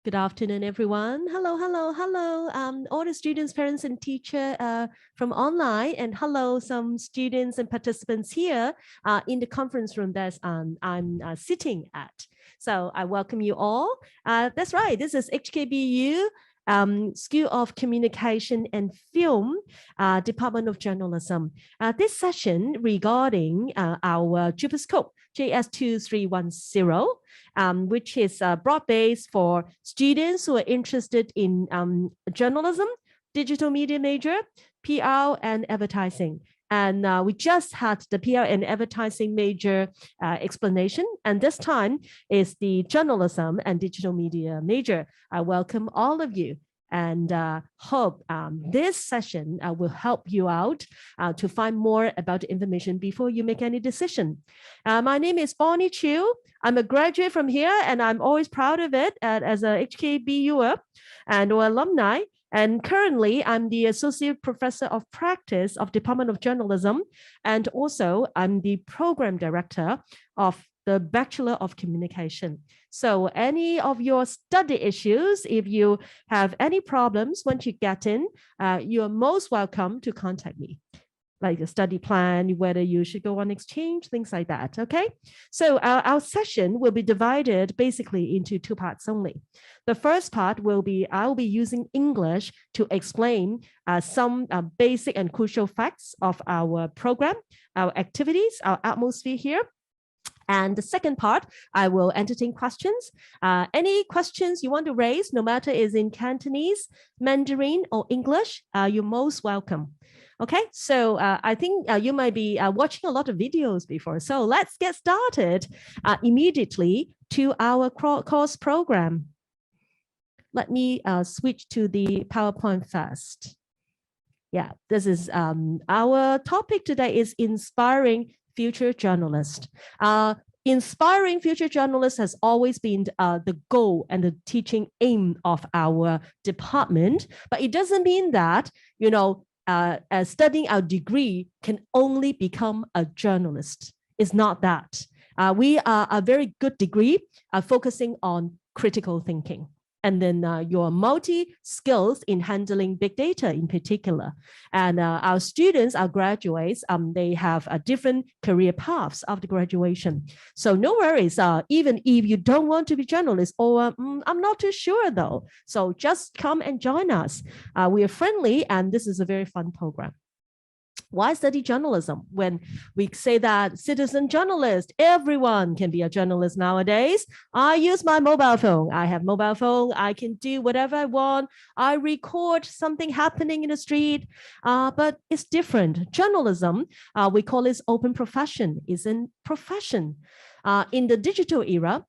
Good afternoon, everyone. Hello, hello, hello. All the students, parents, and teacher from online, and hello, some students and participants here in the conference room that I'm sitting at. So I welcome you all. That's right. This is HKBU School of Communication and Film, Department of Journalism. This session regarding our JupyScope JS2310, which is broad-based for students who are interested in journalism, digital media major, PR, and advertising. And we just had the PR and advertising major explanation. And this time is the journalism and digital media major. I welcome all of you and hope this session will help you out to find more about the information before you make any decision. My name is Bonnie Chiu. I'm a graduate from here, and I'm always proud of it as a HKBUer and or alumni. And currently, I'm the Associate Professor of Practice of Department of Journalism, and also I'm the Program Director of the Bachelor of Communication. So any of your study issues, if you have any problems once you get in, you are most welcome to contact me, like a study plan, whether you should go on exchange, things like that, okay? So our session will be divided basically into two parts only. The first part will be, I'll be using English to explain some basic and crucial facts of our program, our activities, our atmosphere here. And the second part, I will entertain questions. Any questions you want to raise, no matter is in Cantonese, Mandarin, or English, you're most welcome. Okay, so I think you might be watching a lot of videos before. So let's get started immediately to our course program. Let me switch to the PowerPoint first. Yeah, this is our topic today is inspiring future journalists. Inspiring future journalists has always been the goal and the teaching aim of our department, but it doesn't mean that, you know, studying our degree can only become a journalist. It's not that. We are a very good degree focusing on critical thinking. And then your multi-skills in handling big data in particular. And our students, our graduates, they have different career paths after graduation. So no worries, even if you don't want to be journalist or I'm not too sure though. So just come and join us. We are friendly and this is a very fun program. Why study journalism? When we say that citizen journalist, everyone can be a journalist nowadays. I use my mobile phone. I have mobile phone. I can do whatever I want. I record something happening in the street, but it's different. Journalism, we call it open profession, is a profession. In the digital era,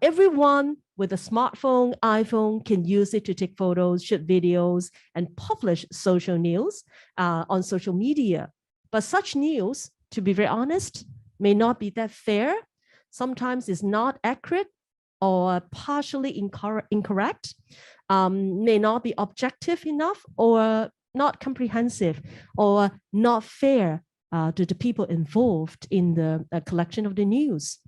everyone with a smartphone, iPhone can use it to take photos, shoot videos, and publish social news on social media. But such news, to be very honest, may not be that fair. Sometimes it's not accurate or partially incorrect, may not be objective enough or not comprehensive or not fair to the people involved in the collection of the news.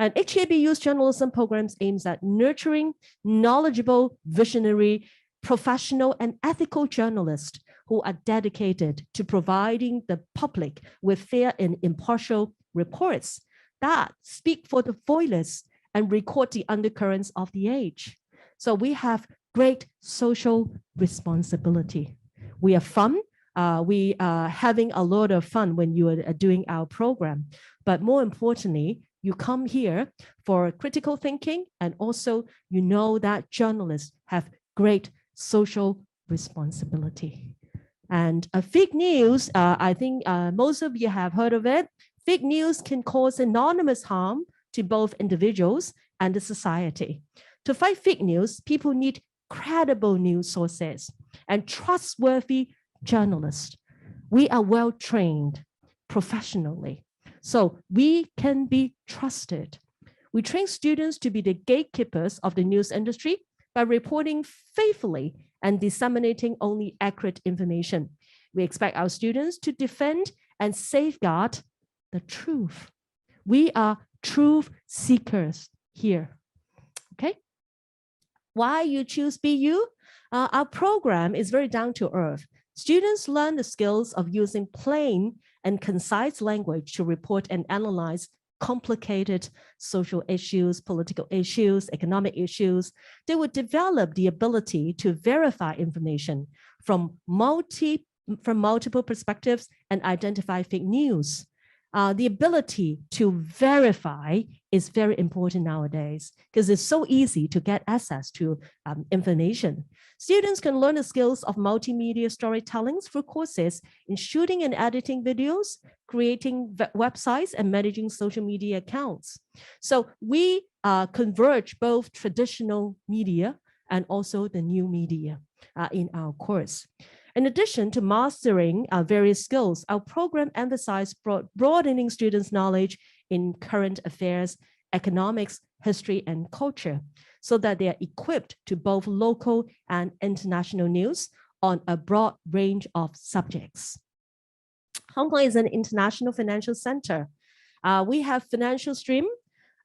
And HKBU's journalism programs aims at nurturing knowledgeable, visionary, professional, and ethical journalists who are dedicated to providing the public with fair and impartial reports that speak for the voiceless and record the undercurrents of the age. So we have great social responsibility. We are fun. We are having a lot of fun when you are doing our program. But more importantly, you come here for critical thinking, and also you know that journalists have great social responsibility. And fake news, I think most of you have heard of it. Fake news can cause enormous harm to both individuals and the society. To fight fake news, people need credible news sources and trustworthy journalists. We are well trained professionally, so we can be trusted. We train students to be the gatekeepers of the news industry by reporting faithfully and disseminating only accurate information. We expect our students to defend and safeguard the truth. We are truth seekers here. Okay. Why you choose BU? Our program is very down to earth. Students learn the skills of using plain and concise language to report and analyze complicated social issues, political issues, economic issues. They would develop the ability to verify information from multiple perspectives and identify fake news. The ability to verify is very important nowadays because it's so easy to get access to information. Students can learn the skills of multimedia storytelling through courses in shooting and editing videos, creating websites, and managing social media accounts. So we converge both traditional media and also the new media in our course. In addition to mastering various skills, our program emphasizes broadening students' knowledge in current affairs, economics, history, and culture, so that they are equipped to both local and international news on a broad range of subjects. Hong Kong is an international financial center. We have financial stream.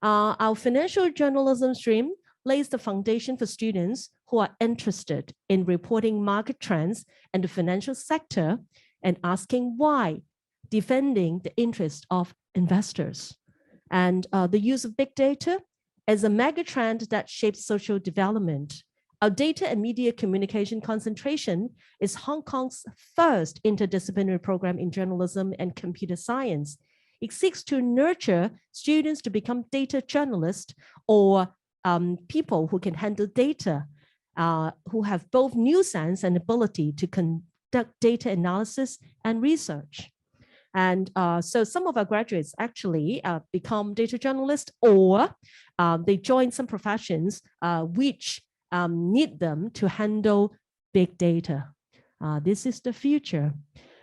Our financial journalism stream lays the foundation for students who are interested in reporting market trends and the financial sector and asking why, defending the interest of investors. And the use of big data as a megatrend that shapes social development. Our data and media communication concentration is Hong Kong's first interdisciplinary program in journalism and computer science. It seeks to nurture students to become data journalists or people who can handle data, who have both new sense and ability to conduct data analysis and research. And so some of our graduates actually become data journalists, or they join some professions which need them to handle big data. This is the future.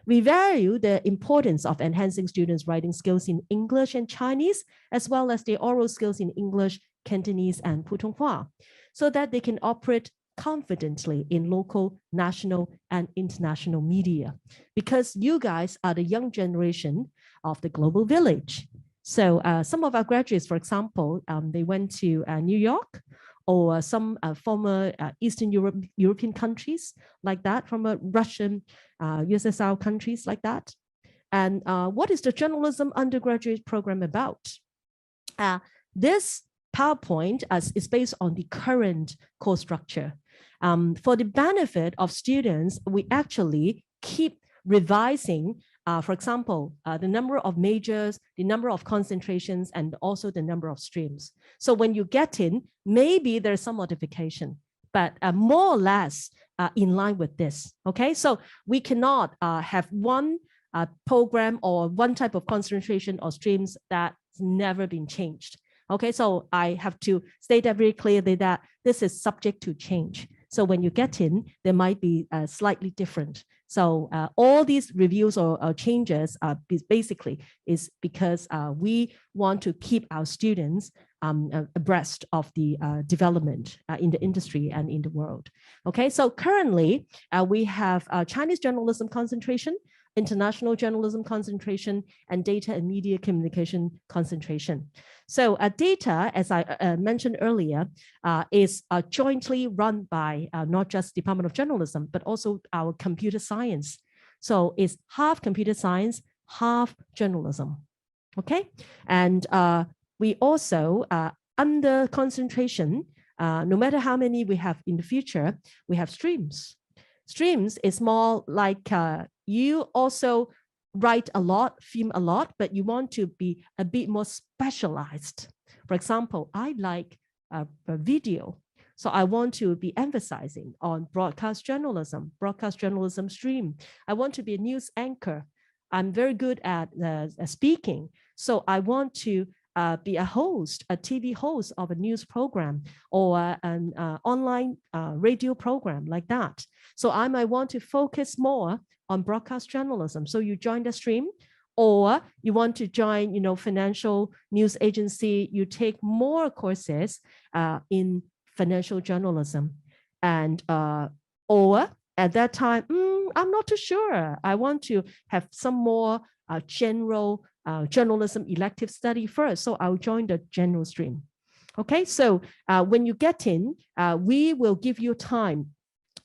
We value the importance of enhancing students' writing skills in English and Chinese, as well as their oral skills in English, Cantonese, and Putonghua, so that they can operate confidently in local, national, and international media, because you guys are the young generation of the global village. So some of our graduates, for example, they went to New York, or some former Eastern European countries like that, from a Russian, USSR countries like that. And what is the journalism undergraduate program about? This PowerPoint is based on the current course structure. For the benefit of students, we actually keep revising, for example, the number of majors, the number of concentrations, and also the number of streams. So when you get in, maybe there's some modification, but more or less in line with this, okay? So we cannot have one program or one type of concentration or streams that's never been changed. Okay, so I have to state that very clearly that this is subject to change. So when you get in, there might be slightly different. So all these reviews or changes basically is because we want to keep our students abreast of the development in the industry and in the world. Okay, so currently we have Chinese journalism concentration, international journalism concentration, and data and media communication concentration. So data, as I mentioned earlier, is jointly run by not just Department of Journalism, but also our computer science. So it's half computer science, half journalism, okay? And we also, under concentration, no matter how many we have in the future, we have streams. Streams is more like you also write a lot, film a lot, but you want to be a bit more specialized. For example, I like a video. So I want to be emphasizing on broadcast journalism stream. I want to be a news anchor. I'm very good at speaking. So I want to be a host, a TV host of a news program or an online radio program like that. So I might want to focus more on broadcast journalism. So you join the stream, or you want to join, financial news agency, you take more courses in financial journalism. And or at that time, I'm not too sure. I want to have some more general journalism elective study first. So I'll join the general stream. Okay, so when you get in, we will give you time.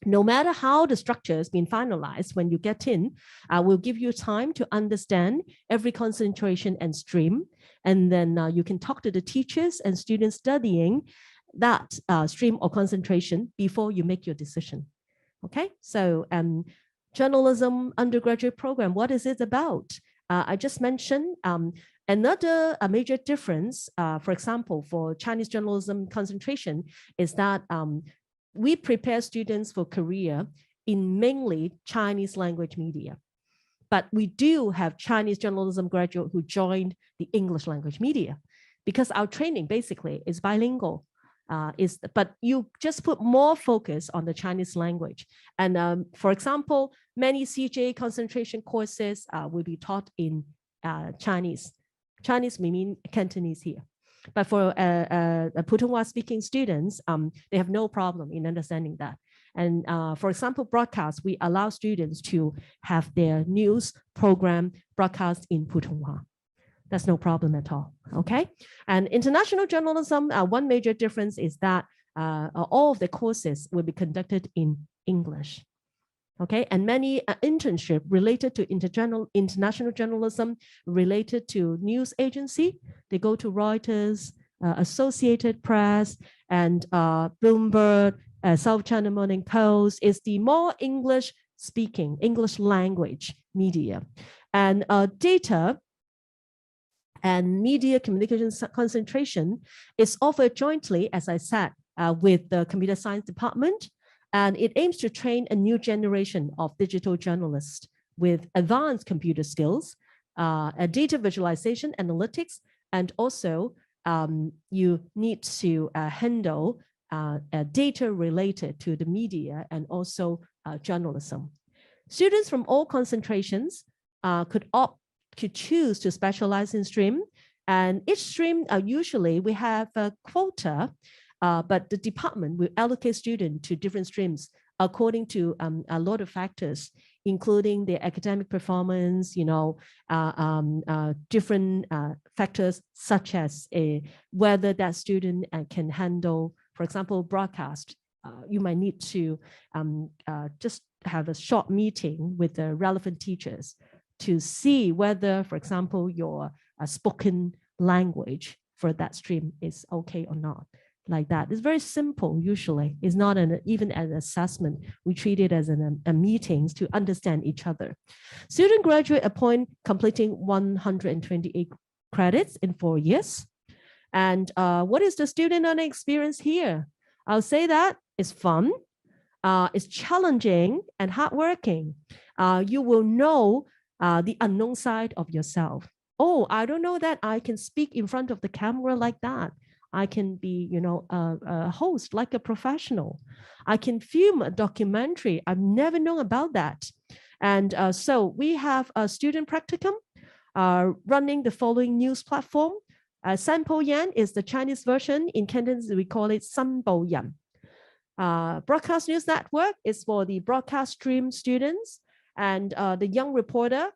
No matter how the structure has been finalized, when you get in, we'll give you time to understand every concentration and stream. And then you can talk to the teachers and students studying that stream or concentration before you make your decision. Okay, so journalism undergraduate program, what is it about? I just mentioned another major difference, for example, for Chinese journalism concentration is that we prepare students for career in mainly Chinese language media. But we do have Chinese journalism graduate who joined the English language media because our training basically is bilingual. But you just put more focus on the Chinese language. And for example, many CJ concentration courses will be taught in Chinese. Chinese, we mean Cantonese here. But for Putonghua speaking students, they have no problem in understanding that. And for example, broadcast, we allow students to have their news program broadcast in Putonghua. That's no problem at all, okay? And international journalism, one major difference is that all of the courses will be conducted in English, okay? And many internship related to international journalism, related to news agency, they go to Reuters, Associated Press, and Bloomberg, South China Morning Post is the more English speaking, English language media. And data and media communications concentration is offered jointly, as I said, with the computer science department. And it aims to train a new generation of digital journalists with advanced computer skills, data visualization, analytics, and also you need to handle data related to the media and also journalism. Students from all concentrations could choose to specialize in stream. And each stream, usually we have a quota, but the department will allocate students to different streams according to a lot of factors, including their academic performance, different factors such as whether that student can handle, for example, broadcast. You might need to just have a short meeting with the relevant teachers to see whether, for example, your spoken language for that stream is okay or not. Like that. It's very simple usually. It's not even an assessment. We treat it as a meetings to understand each other. Student graduate upon completing 128 credits in 4 years. And what is the student learning experience here? I'll say that it's fun, it's challenging and hardworking. You will know the unknown side of yourself. Oh, I don't know that I can speak in front of the camera like that. I can be, a host like a professional. I can film a documentary. I've never known about that. And so we have a student practicum running the following news platform. Sanpo Yan is the Chinese version. In Cantonese, we call it Sanbo Yan. Broadcast News Network is for the broadcast stream students. And the Young Reporter,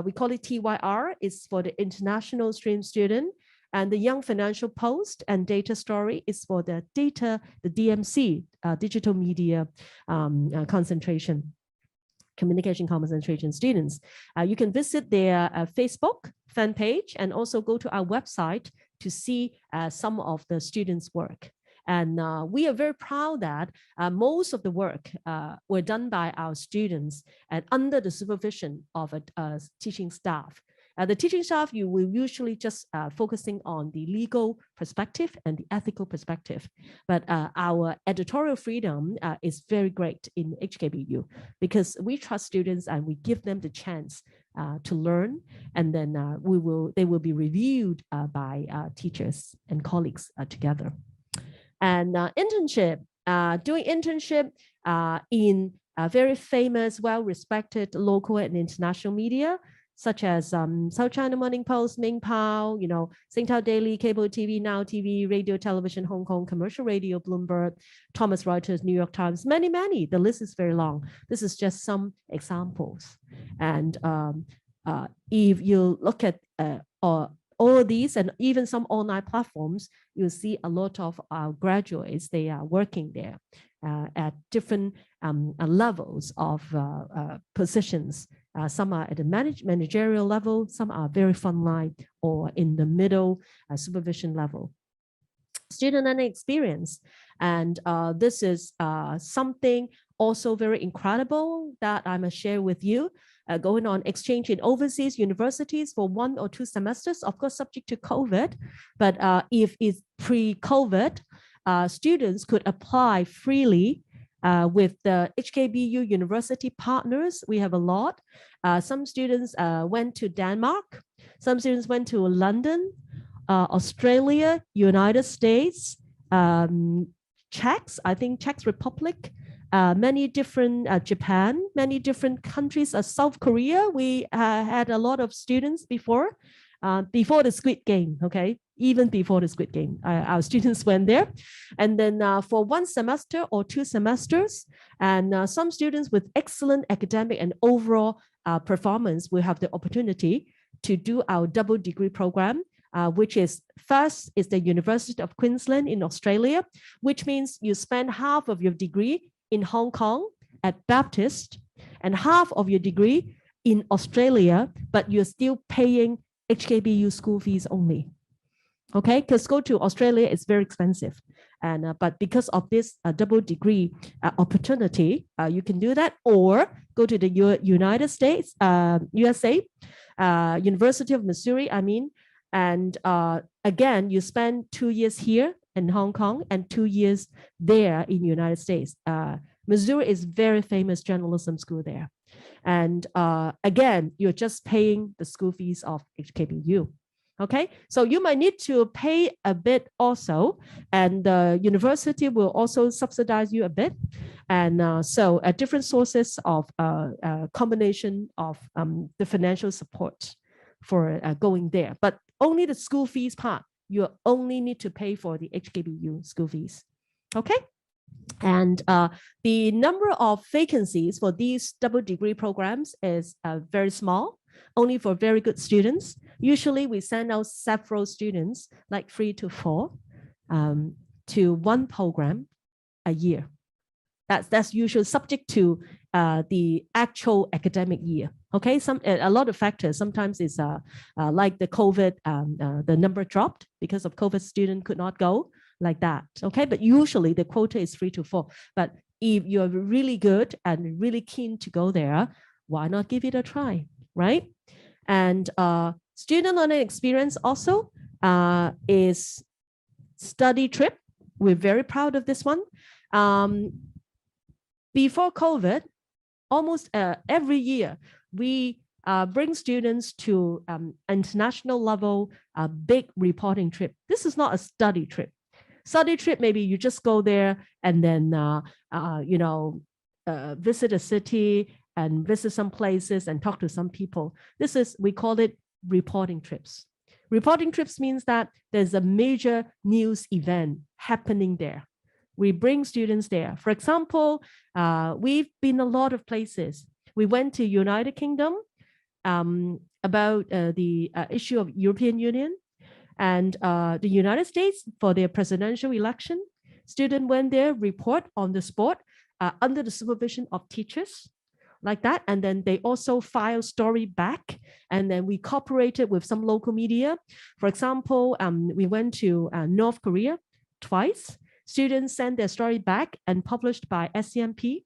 we call it TYR, is for the international stream student. And the Young Financial Post and Data Story is for the DMC, digital media concentration, communication concentration students. You can visit their Facebook fan page and also go to our website to see some of the students' work. And we are very proud that most of the work were done by our students and under the supervision of a teaching staff. The teaching staff, you will usually just focusing on the legal perspective and the ethical perspective. But our editorial freedom is very great in HKBU because we trust students and we give them the chance to learn. And then they will be reviewed by teachers and colleagues together. And internship, doing internship in very famous, well-respected local and international media, such as South China Morning Post, Ming Pao, Singtao Daily, Cable TV, Now TV, Radio Television, Hong Kong, Commercial Radio, Bloomberg, Thomas Reuters, New York Times, many, many. The list is very long. This is just some examples. And if you look at all all of these and even some online platforms, you'll see a lot of graduates, they are working there at different levels of positions. Some are at the managerial level, some are very frontline or in the middle supervision level. Student learning experience. And this is something also very incredible that I must share with you. Going on exchange in overseas universities for 1 or 2 semesters, of course, subject to COVID. But if it's pre-COVID, students could apply freely with the HKBU university partners. We have a lot. Some students went to Denmark. Some students went to London, Australia, United States, Czech Republic, many different Japan, many different countries. South Korea, we had a lot of students before the Squid Game, okay? Even before the Squid Game, our students went there. And then for 1 semester or 2 semesters, and some students with excellent academic and overall performance will have the opportunity to do our double degree program, which is first is the University of Queensland in Australia, which means you spend half of your degree in Hong Kong at Baptist and half of your degree in Australia, but you're still paying HKBU school fees only. Okay, because go to Australia is very expensive. And but because of this double degree opportunity, you can do that, or go to the United States, USA, University of Missouri, and again, you spend 2 years here in Hong Kong and 2 years there in the United States. Missouri is very famous journalism school there. And again, you're just paying the school fees of HKBU. Okay, so you might need to pay a bit also, and the university will also subsidize you a bit. And so different sources of combination of the financial support for going there, but only the school fees part, you only need to pay for the HKBU school fees. Okay. And the number of vacancies for these double degree programs is very small, only for very good students. Usually we send out several students, like 3 to 4, to 1 program a year. That's usually subject to the actual academic year. Okay, a lot of factors. Sometimes it's like the COVID, the number dropped because of COVID, student could not go like that. Okay, but usually the quota is 3 to 4. But if you're really good and really keen to go there, why not give it a try, right? And student learning experience also is study trip. We're very proud of this one. Before COVID, almost every year, we bring students to international level big reporting trip. This is not a study trip. Study trip, maybe you just go there and then, visit a city and visit some places and talk to some people. We call it reporting trips. Reporting trips means that there's a major news event happening there. We bring students there. For example, we've been a lot of places. We went to United Kingdom about the issue of European Union, and the United States for their presidential election. Students went there, report on the spot under the supervision of teachers, like that. And then they also file story back, and then we cooperated with some local media. For example, we went to North Korea twice. Students sent their story back and published by SCMP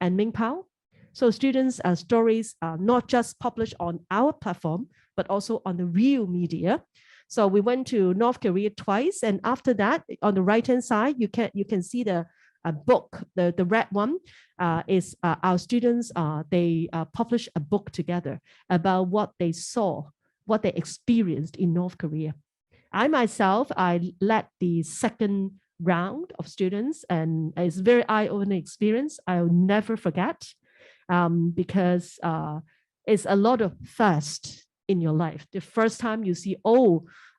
and Mingpao. So students' stories are not just published on our platform, but also on the real media. So we went to North Korea twice, and after that, on the right-hand side, you can see the book. The red one is our students. They published a book together about what they saw, what they experienced in North Korea. I myself, I led the second round of students, and it's a very eye-opening experience. I'll never forget, because it's a lot of first in your life. The first time you see,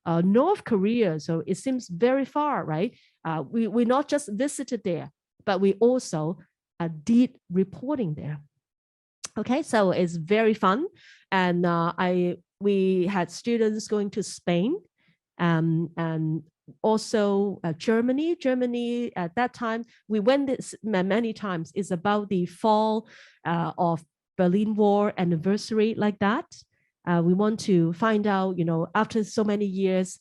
North Korea, so it seems very far, right? We not just visited there, but we also did reporting there. Okay, so it's very fun. And I we had students going to Spain, and also Germany. Germany at that time, we went this many times. It's about the fall of Berlin Wall anniversary, like that. We want to find out, after so many years,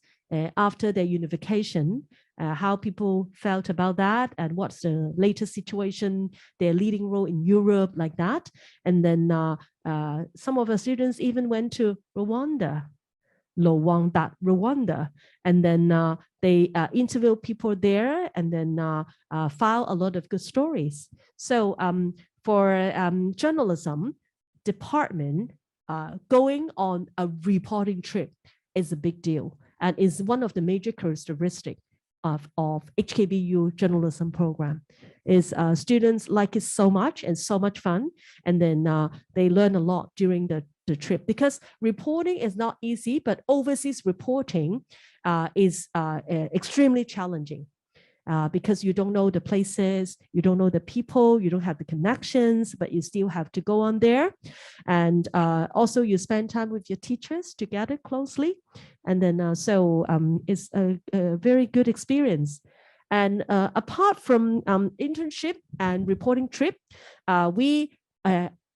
after their unification, how people felt about that and what's the latest situation, their leading role in Europe, like that. And then some of our students even went to Rwanda, and then they interview people there, and then file a lot of good stories. So for journalism department, going on a reporting trip is a big deal, and is one of the major characteristics of HKBU journalism program. Is students like it so much, and so much fun, and then they learn a lot during the trip, because reporting is not easy, but overseas reporting is extremely challenging. Because you don't know the places, you don't know the people, you don't have the connections, but you still have to go on there. And also you spend time with your teachers together closely. And then so it's a very good experience. And apart from internship and reporting trip, we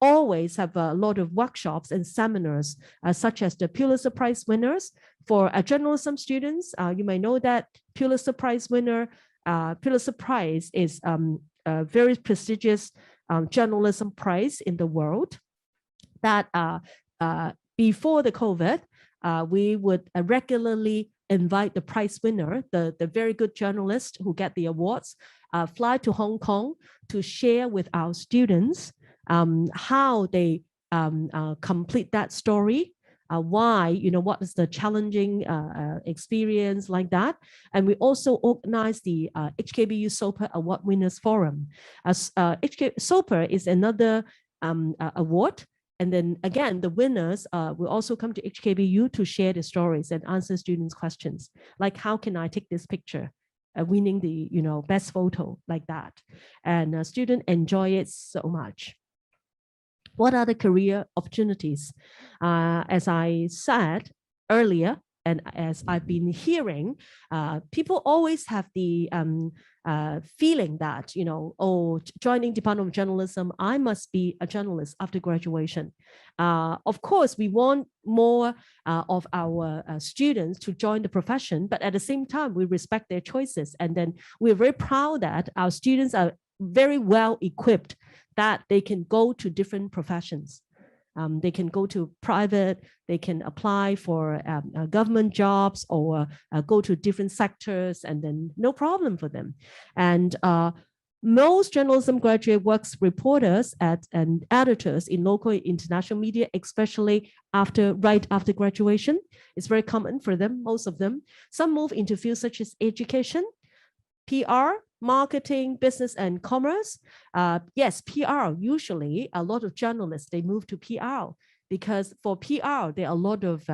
always have a lot of workshops and seminars, such as the Pulitzer Prize winners. For journalism students, you may know that Pulitzer Prize winner, Pulitzer Prize is a very prestigious journalism prize in the world. That before the COVID, we would regularly invite the prize winner, the very good journalists who get the awards, fly to Hong Kong to share with our students how they complete that story, why, what is the challenging experience, like that. And we also organize the HKBU SOPA Award Winners Forum. SOPA is another award. And then again, the winners will also come to HKBU to share the stories and answer students' questions, like how can I take this picture, winning the best photo, like that. And students enjoy it so much. What are the career opportunities? As I said earlier, and as I've been hearing, people always have the feeling that, joining Department of Journalism, I must be a journalist after graduation. Of course, we want more of our students to join the profession, but at the same time, we respect their choices. And then we're very proud that our students are very well equipped, that they can go to different professions. They can go to private, they can apply for government jobs, or go to different sectors, and then no problem for them. And most journalism graduate works reporters and editors in local and international media, especially right after graduation. It's very common for them, most of them. Some move into fields such as education, PR, marketing, business, and commerce. Yes, PR, usually a lot of journalists, they move to PR, because for PR, there are a lot of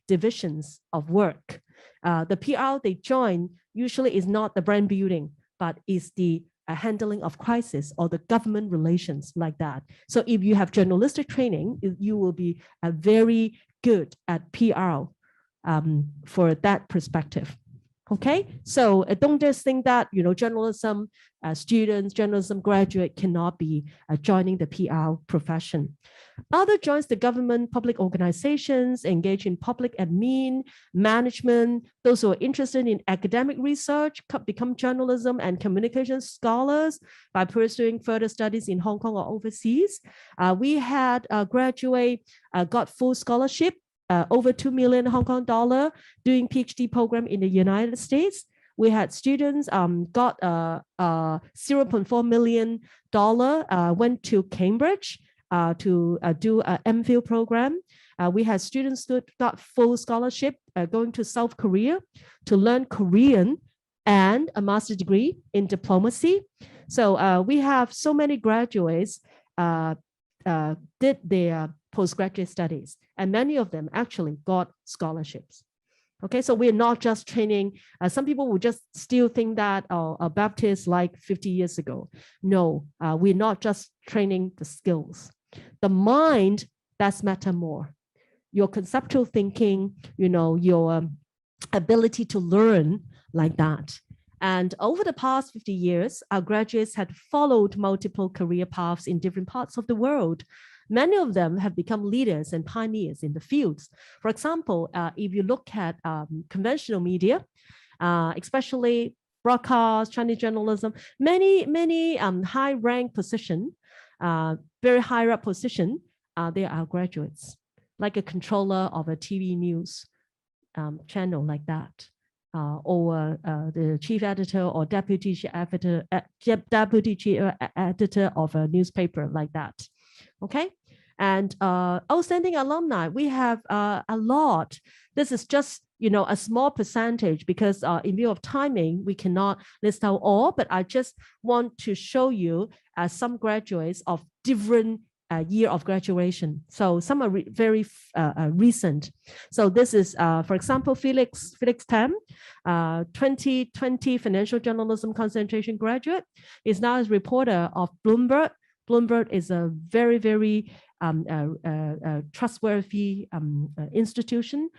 divisions of work. The PR they join usually is not the brand building, but is the handling of crisis or the government relations, like that. So if you have journalistic training, you will be very good at PR for that perspective. Okay, so don't just think that journalism students, journalism graduate cannot be joining the PR profession. Other joins the government, public organizations, engage in public admin, management. Those who are interested in academic research become journalism and communication scholars by pursuing further studies in Hong Kong or overseas. We had a graduate got full scholarship, over 2 million Hong Kong dollar, doing PhD program in the United States. We had students got $0.4 million, went to Cambridge to do an MPhil program. We had students that got full scholarship going to South Korea to learn Korean and a master's degree in diplomacy. So we have so many graduates did their postgraduate studies, and many of them actually got scholarships. Okay, so we're not just training. Some people will just still think that a Baptist like 50 years ago. No, we're not just training the skills. The mind, that's matter more. your conceptual thinking, your ability to learn like that. And over the past 50 years, our graduates had followed multiple career paths in different parts of the world. Many of them have become leaders and pioneers in the fields. For example, if you look at conventional media, especially broadcast, Chinese journalism, many high rank position, very high up position, they are graduates, like a controller of a TV news channel like that. Or the chief editor or deputy chief editor of a newspaper like that. Okay, and outstanding alumni, we have a lot. This is just a small percentage because in view of timing, we cannot list out all, but I just want to show you some graduates of different year of graduation. So some are very recent. So this is, for example, Felix Tam, 2020 financial journalism concentration graduate, is now a reporter of Bloomberg. Bloomberg is a very trustworthy institution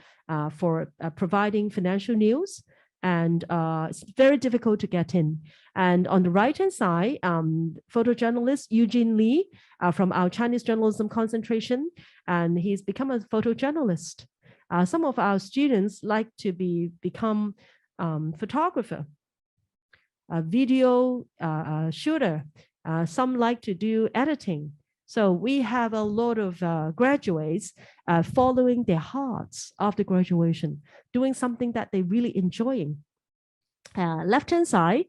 for providing financial news. And it's very difficult to get in. And on the right-hand side, photojournalist Eugene Lee from our Chinese journalism concentration, and he's become a photojournalist. Some of our students like to become photographer, a video shooter. Some like to do editing. So we have a lot of graduates following their hearts after graduation, doing something that they really enjoying. Left-hand side,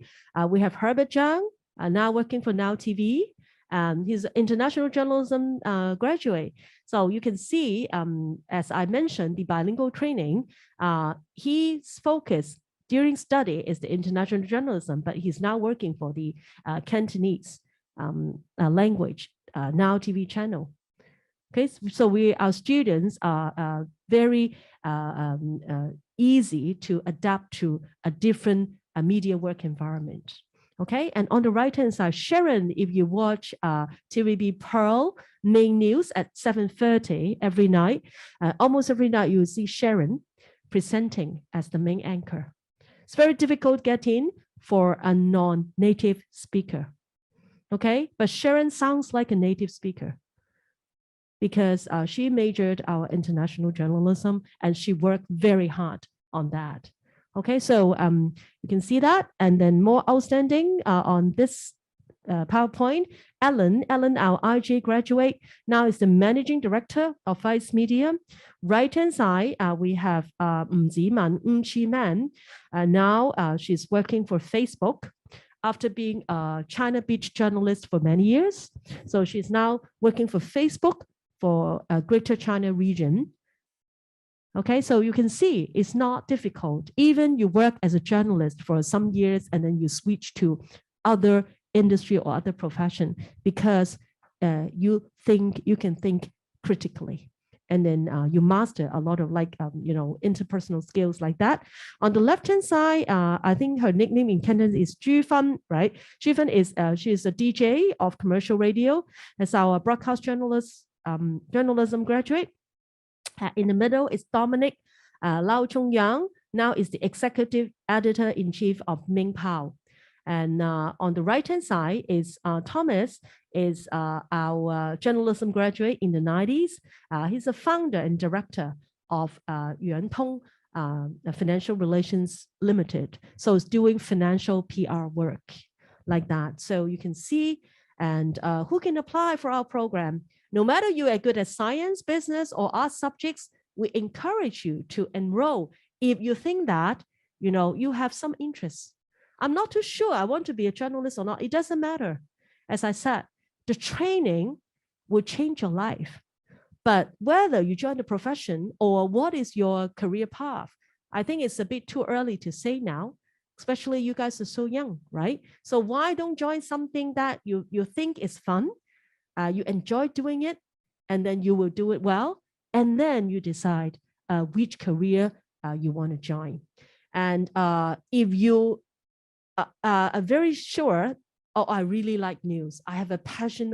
we have Herbert Zhang, now working for Now TV. He's an international journalism graduate. So you can see, as I mentioned, the bilingual training, his focus during study is the international journalism, but he's now working for the Cantonese language Now TV channel. Okay, so our students are very easy to adapt to a different media work environment. Okay, and on the right-hand side, Sharon, if you watch TVB Pearl main news at 7:30 every night, almost every night you will see Sharon presenting as the main anchor. It's very difficult to get in for a non-native speaker. Okay, but Sharon sounds like a native speaker because she majored our international journalism and she worked very hard on that. Okay, so you can see that. And then more outstanding on this PowerPoint, Ellen, our RJ graduate, now is the managing director of Vice Media. Right-hand side, we have Ziman Chi-Man. Now she's working for Facebook after being a China Beach journalist for many years. So she's now working for Facebook for Greater China region. Okay, so you can see it's not difficult. Even you work as a journalist for some years and then you switch to other industry or other profession because you can think critically. And then you master a lot of interpersonal skills like that. On the left-hand side, I think her nickname in Canton is Zhu Fan, right? Zhu Fan is she's a DJ of commercial radio as our broadcast journalism graduate. In the middle is Dominic Lau Chongyang, now is the executive editor-in-chief of Ming Pao. And on the right-hand side is Thomas, is our journalism graduate in the 90s. He's a founder and director of Yuan Tong Financial Relations Limited. So it's doing financial PR work like that. So you can see, and who can apply for our program? No matter you are good at science, business, or art subjects, we encourage you to enroll if you think that you have some interest. I'm not too sure I want to be a journalist or not. It doesn't matter. As I said, the training will change your life. But whether you join the profession or what is your career path, I think it's a bit too early to say now, especially you guys are so young, right? So why don't join something that you think is fun, you enjoy doing it, and then you will do it well, and then you decide which career you want to join. And if you are very sure oh, I really like news. I have a passion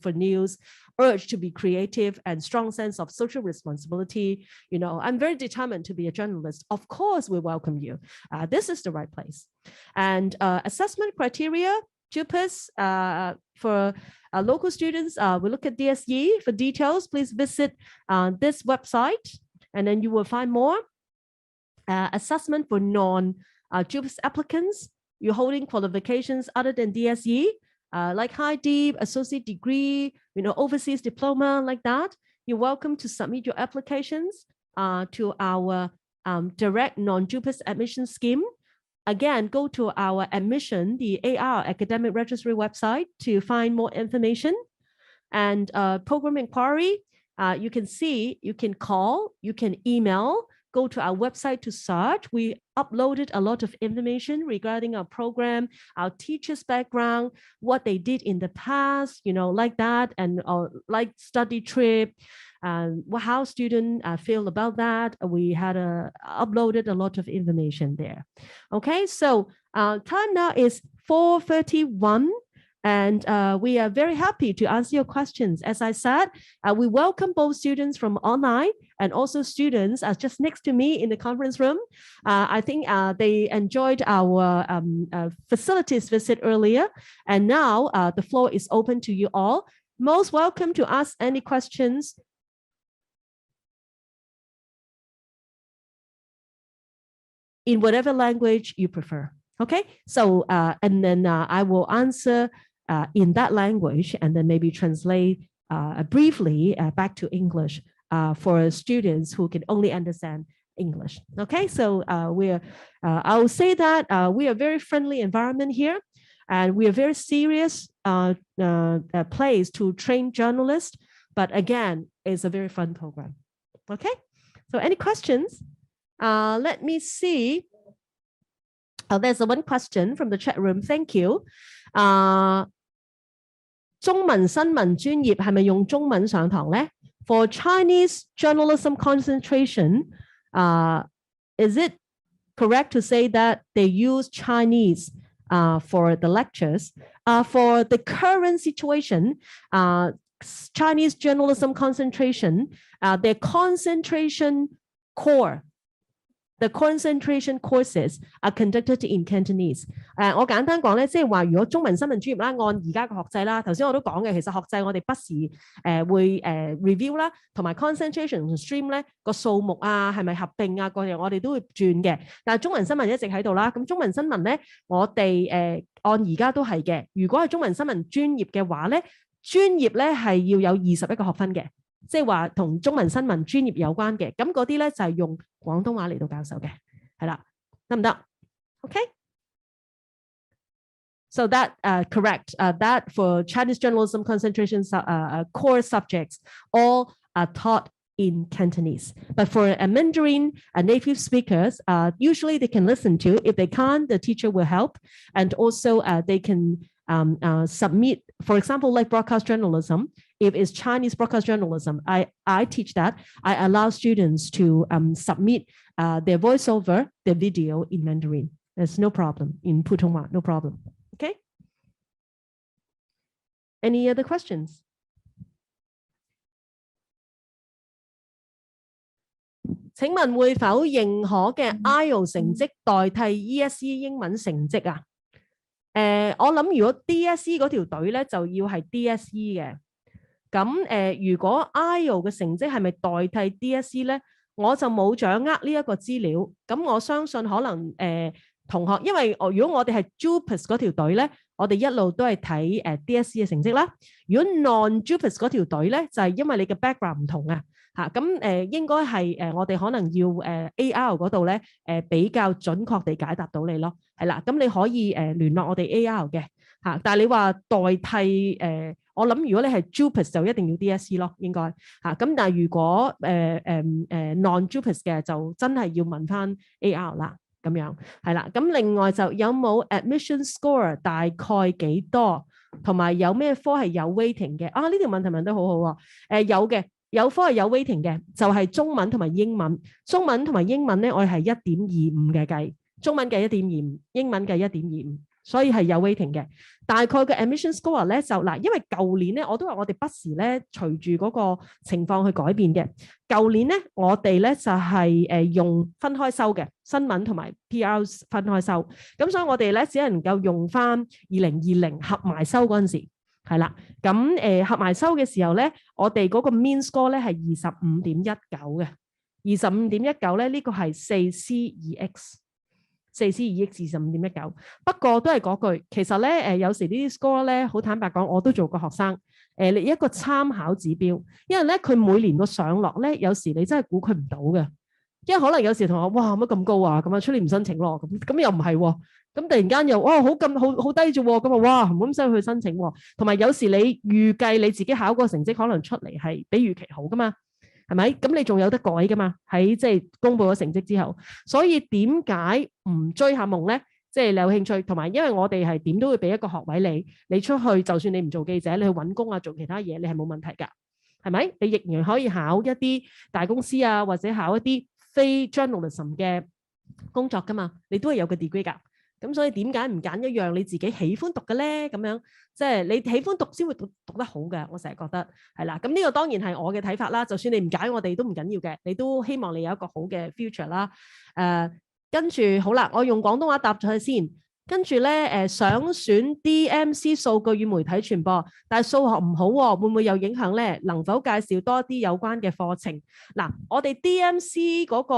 for news, urge to be creative and strong sense of social responsibility. I'm very determined to be a journalist. Of course, we welcome you. This is the right place. And assessment criteria, JUPAS, for local students, we look at DSE. For details, please visit this website, and then you will find more. Assessment for non-JUPAS applicants, you're holding qualifications other than DSE, like high deep, associate degree, overseas diploma, like that. You're welcome to submit your applications to our direct non-JUPAS admission scheme. Again, go to our admission, the AR Academic Registry website to find more information. And program inquiry, you can see, you can call, you can email, go to our website to search. We uploaded a lot of information regarding our program, our teachers' background, what they did in the past, like that, and like study trip, how students feel about that. We had uploaded a lot of information there. Okay, so time now is 4:31. And we are very happy to answer your questions. As I said, we welcome both students from online and also students just next to me in the conference room. I think they enjoyed our facilities visit earlier. And now the floor is open to you all. Most welcome to ask any questions. In whatever language you prefer. Okay, so and then I will answer in that language and then maybe translate briefly back to English for students who can only understand English. Okay, so I will say that we are a very friendly environment here, and we are very serious place to train journalists. But again, it's a very fun program. Okay, so any questions? Let me see. There's one question from the chat room. Thank you. 中文新聞專業係咪用中文上堂呢？ For Chinese journalism concentration, is it correct to say that they use Chinese for the lectures? For the current situation, Chinese journalism concentration, their concentration core, the concentration courses are conducted in Cantonese. 我簡單講咧，即係話如果中文新聞專業啦，按而家嘅學制啦，頭先我都講嘅，其實學制我哋不時會review 啦，同埋 concentration 同 stream 咧個數目啊，係咪合併啊，嗰樣我哋都會轉嘅。但係中文新聞一直喺度啦，咁中文新聞咧，我哋按而家都係嘅。如果係中文新聞專業嘅話咧，專業咧係要有21個學分嘅。即係話同中文新聞專業有關嘅，咁嗰啲咧就係用廣東話嚟到教授嘅，係啦，得唔得 ？Okay. So that correct. That for Chinese journalism concentration core subjects all are taught in Cantonese. But for Mandarin native speakers, usually they can listen to. If they can't, the teacher will help, and also they can submit, for example, like broadcast journalism. If it's Chinese broadcast journalism, I teach that. I allow students to submit their voiceover, their video in Mandarin. There's no problem. In Putonghua, no problem. Okay? Any other questions? 請問會否認可嘅 IELTS 成績代替 ESE 英文成績啊？我諗如果 DSE 嗰條隊咧就要係 DSE 嘅。咁如果 IELTS 嘅成績係咪代替 DSE 咧？我就冇掌握呢一個資料。咁我相信可能同學，因為如果我哋係 JUPAS 嗰條隊咧，我哋一路都係睇DSE 嘅成績啦。如果 non-JUPAS 嗰條隊咧，就係因為你嘅 background 唔同啊。咁應該係我哋可能要AR 嗰度咧比較準確地解答到你咯，係啦。咁你可以聯絡我哋 AR 嘅但係你話代替我諗如果你係 JUPAS 就一定要 DSE 咯，應該咁但係如果non-JUPAS 嘅就真係要問翻 AR 啦，咁樣係啦。咁另外就有冇 admission score 大概幾多，同埋有咩科係有 weighting 嘅？呢條問題問得好好喎。有嘅。有科係有 weighting 嘅，就係中文同埋英文。中文同埋英文咧，我哋係1.25嘅計，中文計1.25，英文計1.25，所以係有 weighting 嘅。大概嘅 admission score 咧就嗱，因為舊年咧我都話我哋不時咧隨住嗰個情況去改變嘅。舊年咧我哋咧就係用分開收嘅新聞同埋 PR 分開收，咁所以我哋咧只能夠用翻2020合埋收嗰陣時係啦。咁合埋收嘅時候咧，我哋嗰個 mean score 咧係25.19嘅，25.19咧呢個係4C2X。4C2X 25.19，不過都係嗰句，其實咧有時呢啲 score 咧，好坦白講，我都做過學生，你一個參考指標，因為咧佢每年個上落咧，有時你真係估佢唔到嘅，因為可能有時同學哇乜咁高啊，咁啊出年唔申請咯，咁又唔係喎，咁突然間又哇好低啫喎，咁啊哇唔咁使去申請喎，同埋有時你預計你自己考個成績可能出嚟係比預期好噶嘛。係咪？咁你仲有得改噶嘛？喺即係公布咗成績之後，所以點解唔追下夢咧？即係你有興趣，同埋因為我哋係點都會俾一個學位你，你出去就算你唔做記者，你去揾工啊，做其他嘢，你係冇問題㗎，係咪？你仍然可以考一啲大公司啊，或者考一啲非 journalism 嘅工作㗎嘛，你都係有個 degree 㗎。咁所以點解唔揀一樣你自己喜歡讀嘅咧？咁樣即係你喜歡讀先會讀得好嘅。我成日覺得係啦。咁呢個當然係我嘅睇法啦。就算你唔揀我哋都唔緊要嘅，你都希望你有一個好嘅 future 啦。跟住好啦，我用廣東話答咗佢先。跟住咧想選 DMC 數據與媒體傳播，但係數學唔好喎，會唔會有影響咧？能否介紹多啲有關嘅課程？嗱，我哋 DMC 嗰個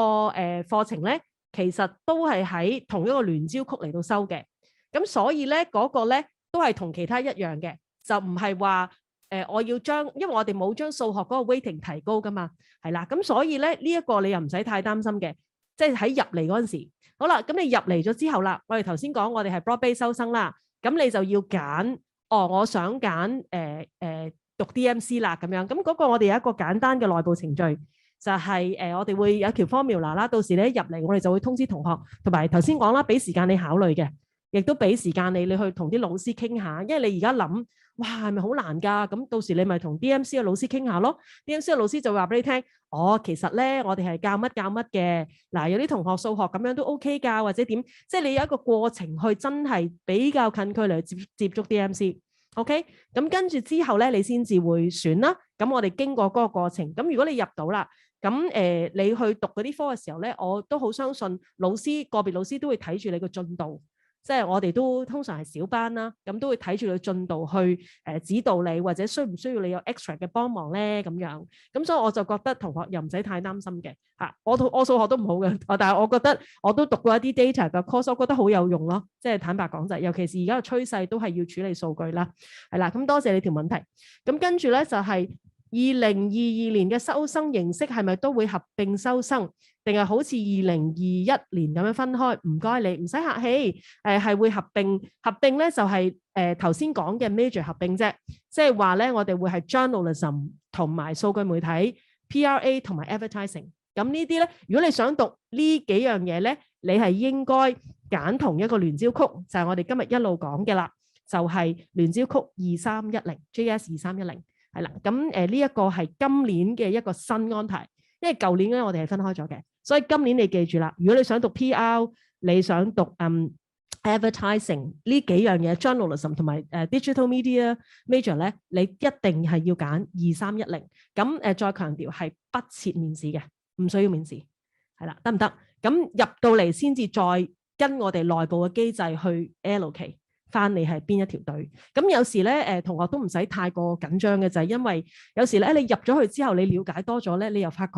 課程咧，其實都係喺同一個聯招曲嚟到收嘅，咁所以咧嗰個咧都係同其他一樣嘅，就唔係話我要將，因為我哋冇將數學嗰個 weighting 提高噶嘛，係啦，咁所以咧呢一個你又唔使太擔心嘅，即係喺入嚟嗰陣時，好啦，咁你入嚟咗之後啦，我哋頭先講我哋係 broad base 收生啦，咁你就要揀，我想揀讀 DMC 啦咁樣，咁嗰個我哋有一個簡單嘅內部程序。就係我哋會有一條 formula 啦，到時你一入嚟，我哋就會通知同學，同埋頭先講啦，俾時間你考慮嘅，亦都俾時間你去同啲老師傾下，因為你而家諗，哇係咪好難㗎？咁到時你咪同 DMC 嘅老師傾下咯 ，DMC 嘅老師就會話俾你聽，其實咧我哋係教乜嘅，嗱有啲同學數學咁樣都 OK 㗎，或者點，即係你有一個過程去真係比較近距離接觸 DMC。OK， 咁跟住之後咧，你先至會選啦。咁我哋經過嗰個過程，咁如果你入到啦，咁你去讀嗰啲科嘅時候咧，我都好相信個別老師都會睇住你個進度，即係我哋都通常係小班啦，咁都會睇住你進度去指導你，或者需唔需要你有 extra 嘅幫忙咧咁樣。咁所以我就覺得同學又唔使太擔心嘅嚇。我數學都唔好嘅，但係我覺得我都讀過一啲 data 嘅 course，我覺得好有用咯。即係坦白講就係，尤其是而家嘅趨勢都係要處理數據啦。係啦，咁多謝你條問題。咁跟住咧就係2022年嘅收生形式係咪都會合併收生？定係好似2021年咁樣分開？唔該你，唔使客氣。係會合併，合併咧就係頭先講嘅 major 合併啫。即係話咧，我哋會係 journalism 同埋數據媒體、PRA 同埋 advertising。咁呢啲咧，如果你想讀呢幾樣嘢咧，你係應該揀同一個聯招曲，就係我哋今日一路講嘅啦，就係聯招曲2310 JS 2310。係啦，咁呢一個係今年嘅一個新安排，因為舊年咧我哋係分開咗嘅，所以今年你記住啦，如果你想讀 PR， 你想讀advertising 呢幾樣嘢 journalism 同埋digital media major 咧，你一定係要揀2310。咁再強調係不設面試嘅，唔需要面試，係啦，得唔得？咁入到嚟先至再跟我哋內部嘅機制去 allocate翻你係邊一條隊。咁有時咧同學都唔使太過緊張嘅，就係因為有時咧你入咗去之後，你了解多咗咧，你又發覺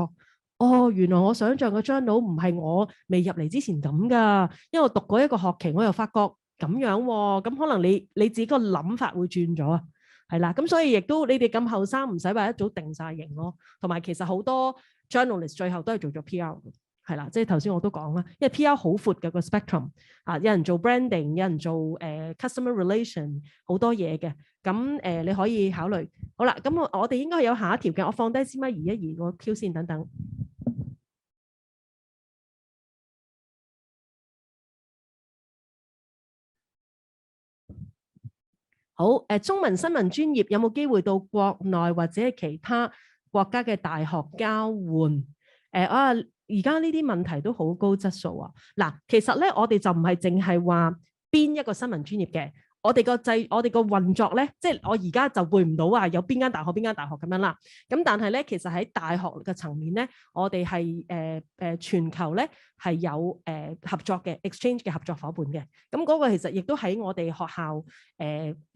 原來我想象嘅張老唔係我未入嚟之前咁噶，因為我讀過一個學期，我又發覺咁樣喎，咁可能你自己個諗法會轉咗啊，係啦，咁所以亦都你哋咁後生唔使話一早定晒型咯，同埋其實好多 journalist 最後都係做咗 PR。係啦，即係頭先我都講啦，因為 PR 好闊嘅個 spectrum 啊，有人做 branding， 有人做customer relation， 好多嘢嘅。咁你可以考慮。好啦，咁我哋應該有下一條嘅，我放低先咪移一移個 Q 先，等等。好，中文新聞專業有冇機會到國內或者其他國家嘅大學交換？而家呢啲問題都好高質素啊！嗱，其實咧，我哋就唔係淨係話邊一個新聞專業嘅。我哋個運作咧，即係我而家就背唔到話有邊間大學咁樣啦。咁但係咧，其實喺大學嘅層面咧，我哋係全球咧係有合作嘅 exchange 嘅合作伙伴嘅。咁嗰個其實亦都喺我哋學校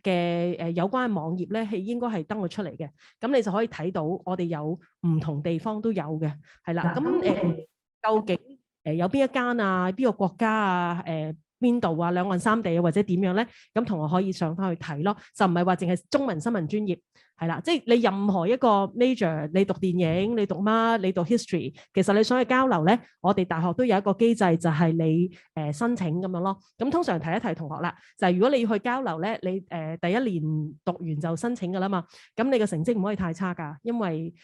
嘅有關網頁咧，係應該係登咗出嚟嘅。咁你就可以睇到我哋有唔同地方都有嘅，係啦。咁究竟有邊一間啊？邊個國家啊？邊度啊？兩岸三地啊，或者點樣咧？咁同學可以上翻去睇咯，就唔係話淨係中文新聞專業，係啦，即係你任何一個 major， 你讀電影，你讀乜，你讀 history， 其實你想去交流咧，我哋大學都有一個機制，就係你申請咁樣咯。咁通常提一提同學啦，就係如果你要去交流咧，你第一年讀完就申請噶啦嘛，咁你嘅成績唔可以太差噶，因為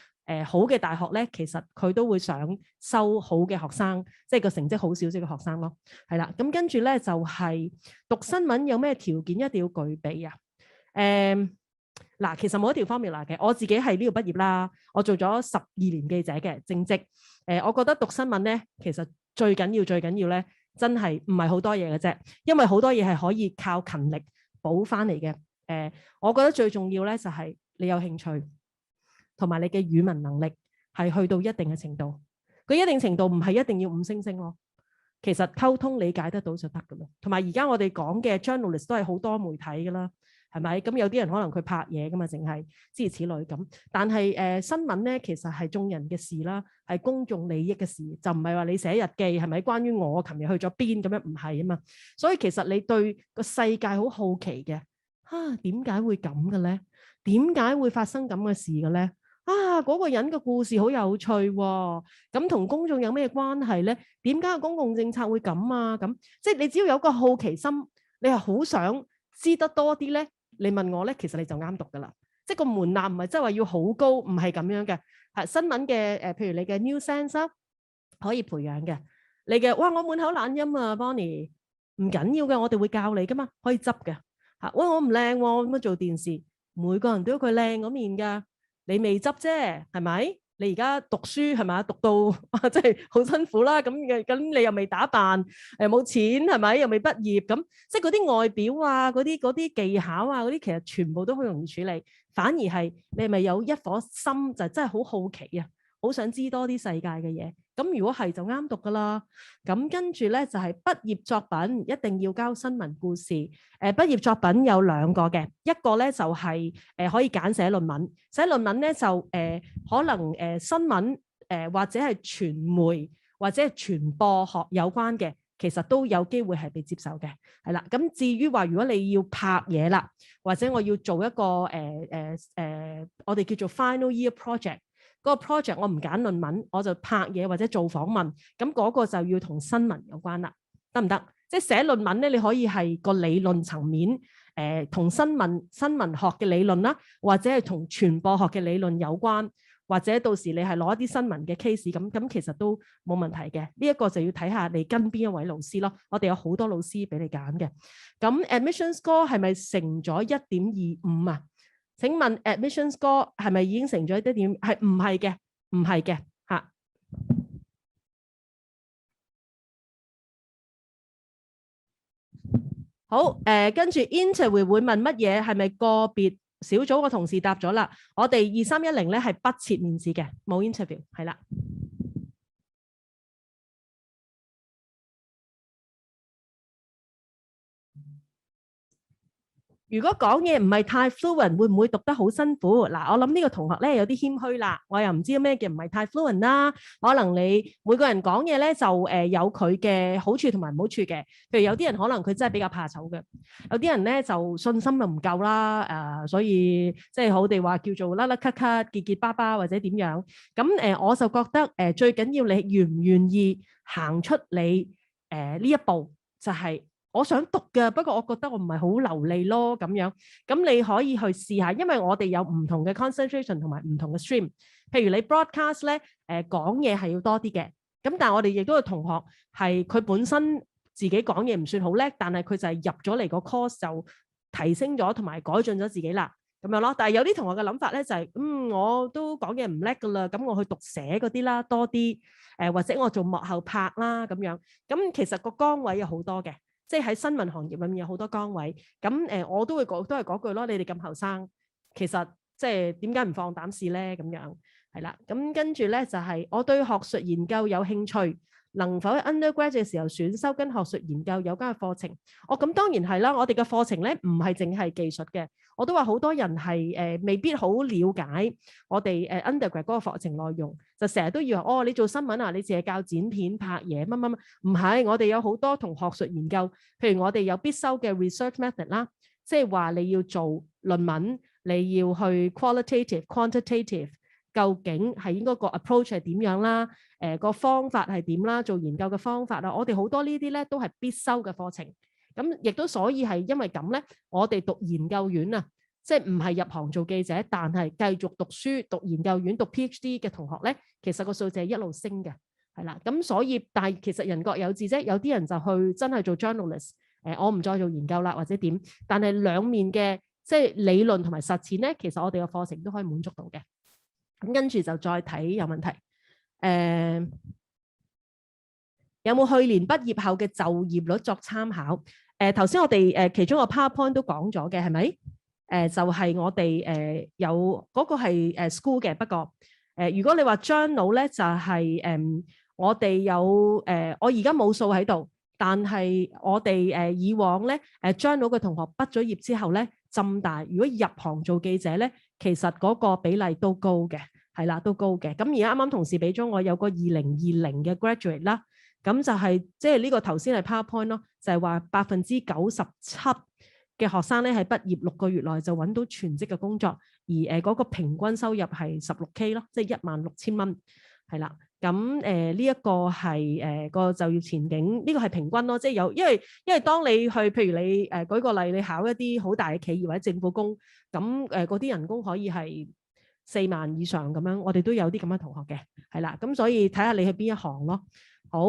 好嘅大學咧，其實佢都會想收好嘅學生，即係個成績好少少嘅學生咯，係啦。咁跟住咧就係讀新聞有咩條件一定要具備啊？嗱，其實冇一條 formula 嘅，我自己係呢度畢業啦，我做咗12年記者嘅正職。我覺得讀新聞咧，其實最緊要咧，真係唔係好多嘢嘅啫，因為好多嘢係可以靠勤力補翻嚟嘅。我覺得最重要咧就係你有興趣。同埋你嘅語文能力係去到一定嘅程度，佢一定程度唔係一定要5星星咯。其實溝通理解得到就得噶啦。同埋而家我哋講嘅 journalist 都係好多媒體噶啦，係咪？咁有啲人可能佢拍嘢噶嘛，淨係諸如此類咁。但係新聞咧，其實係眾人嘅事啦，係公眾利益嘅事，就唔係話你寫日記係咪關於我琴日去咗邊咁樣，唔係啊嘛。所以其實你對個世界好好奇嘅，點解會咁嘅咧？點解會發生咁嘅事嘅咧？嗰個人嘅故事好有趣喎，咁同公眾有咩關係咧？點解個公共政策會咁啊？咁即係你只要有個好奇心，你係好想知得多啲咧，你問我咧，其實你就啱讀噶啦。即係個門檻唔係即係話要好高，唔係咁樣嘅。係新聞嘅譬如你嘅 news sense 可以培養嘅。你嘅我滿口懶音啊 Bonnie， 唔緊要嘅，我哋會教你噶嘛，可以執嘅。我唔靚喎，咁樣做電視，每個人都有佢靚嗰面噶。你未執啫，係咪？你而家讀書係咪？讀到即係好辛苦啦。咁你又未打扮，冇錢係咪？又未畢業，咁即係嗰啲外表啊，嗰啲技巧啊，嗰啲其實全部都好容易處理。反而係你係咪有一顆心就真係好好奇啊，好想知多啲世界嘅嘢。咁如果係就啱讀噶啦。咁跟住咧就係畢業作品一定要交新聞故事。畢業作品有2個嘅，一個咧就係可以揀寫論文。寫論文咧就可能新聞或者係傳媒或者係傳播學有關嘅，其實都有機會係被接受嘅，係啦。咁至於話如果你要拍嘢啦，或者我要做一個我哋叫做 final year project。嗰個 project 我唔揀論文，我就拍嘢或者做訪問，咁嗰個就要同新聞有關啦，得唔得？即係寫論文咧，你可以係個理論層面，同新聞學嘅理論啦，或者係同傳播學嘅理論有關，或者到時你係攞一啲新聞嘅 case 咁其實都冇問題嘅。呢一個就要睇下你跟邊一位老師咯。我哋有好多老師俾你揀嘅。咁 admission score 係咪成咗1.25啊？請問 admission score 係咪已經成咗1點？係唔係嘅？唔係嘅嚇。好，跟住 interview 會問乜嘢？係咪個別小組嘅同事答咗啦？我哋2310咧係不設面試嘅，冇 interview 係啦。如果講嘢唔係太 fluent，會唔會讀得好辛苦？嗱，我諗呢個同學咧有啲謙虛啦，我又唔知咩叫唔係太 fluent 啦。可能你每個人講嘢咧就有佢嘅好處同埋唔好處嘅。譬如有啲人可能佢真係比較怕醜嘅，有啲人咧就信心就唔夠啦。所以即係好哋話叫做甩甩咳咳、結結巴巴或者點樣。咁我就覺得最緊要你願唔願意行出你呢一步，就係我想讀嘅，不過我覺得我唔係好流利咯咁樣。咁你可以去試下，因為我哋有唔同嘅 concentration 同埋唔同嘅 stream。譬如你 broadcast 咧，講嘢係要多啲嘅。咁但係我哋亦都有同學係佢本身自己講嘢唔算好叻，但係佢就係入咗嚟個 course 就提升咗同埋改進咗自己啦咁樣咯。但係有啲同學嘅諗法咧就係，我都講嘢唔叻噶啦，咁我去讀寫嗰啲啦多啲，或者我做幕後拍啦咁樣。咁其實個崗位有好多嘅。即係喺新聞行業裏面有好多崗位。咁我都係嗰句咯，你哋咁後生，其實即係點解唔放膽試咧？咁樣係啦。咁跟住咧就係我對學術研究有興趣。能否喺 undergrad 嘅時候選修跟學術研究有關嘅課程？咁當然係啦，我哋嘅課程咧唔係淨係技術嘅，我都話好多人係未必好了解我哋undergrad 嗰個課程內容，就成日都以為你做新聞啊，你淨係教剪片拍嘢乜乜乜，唔係，我哋有好多同學術研究，譬如我哋有必修嘅 research method 啦，即係話你要做論文，你要去 qualitative、quantitative。究竟係應該個 approach 係點樣啦？個方法係點啦？做研究嘅方法啊，我哋好多呢啲咧都係必修嘅課程。咁亦都所以係因為咁咧，我哋讀研究院啊，即係唔係入行做記者，但係繼續讀書讀研究院讀 PhD 嘅同學咧，其實個數字係一路升嘅，係啦。咁所以但係其實人各有志啫，有啲人就去真係做 journalist，我唔再做研究啦或者點。但係兩面嘅即係理論同埋實踐咧，其實我哋嘅課程都可以滿足到嘅。咁跟住就再睇有問題，有冇去年畢業後嘅就業率作參考？頭先我哋其中個 PowerPoint 都講咗嘅係咪？就係我哋有嗰個係school 嘅，不過如果你話 journal 咧，就係我哋有我而家冇數喺度，但係我哋以往咧journal 嘅同學畢咗業之後咧，浸大如果入行做記者咧，其實嗰個比例都高嘅。係啦，都高嘅。咁而家啱啱同事俾咗我有個2020嘅 graduate 啦，咁就係即係呢個頭先係 PowerPoint 咯，就係話97%嘅學生咧係畢業6個月內就揾到全職嘅工作，而嗰個平均收入係16K 咯，即係16,000蚊，係啦。咁呢一個係個就業前景，呢個係平均咯，即係有因為當你去譬如你舉個例，你考一啲好大嘅企業或者政府工，咁嗰啲人工可以係4萬以上咁樣，我哋都有啲咁嘅同學嘅，係啦，咁所以睇下你去邊一行咯。好，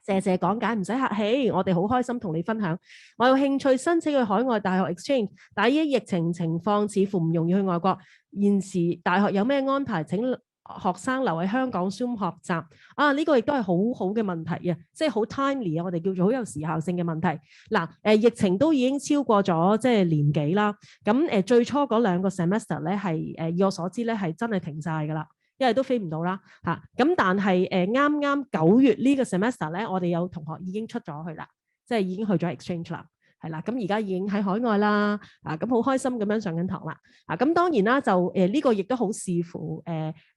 謝謝講解，唔使客氣，我哋好開心同你分享。我有興趣申請去海外大學 exchange，但係依疫情情況似乎唔容易去外國。現時大學有咩安排？請學生留喺香港 Zoom 學習啊！呢個亦都係好好嘅問題啊，即係好 timely 啊，我哋叫做好有時效性嘅問題。嗱，疫情都已經超過咗即係年幾啦。咁最初嗰2個 semester 咧係以我所知咧係真係停晒㗎啦，因為都飛唔到啦嚇。咁但係啱啱9月呢個 semester 咧，我哋有同學已經出咗去啦，即係已經去咗 exchange 啦。係啦，咁而家已經喺海外啦，咁好開心咁樣上緊堂啦，咁當然啦，就呢個亦都好視乎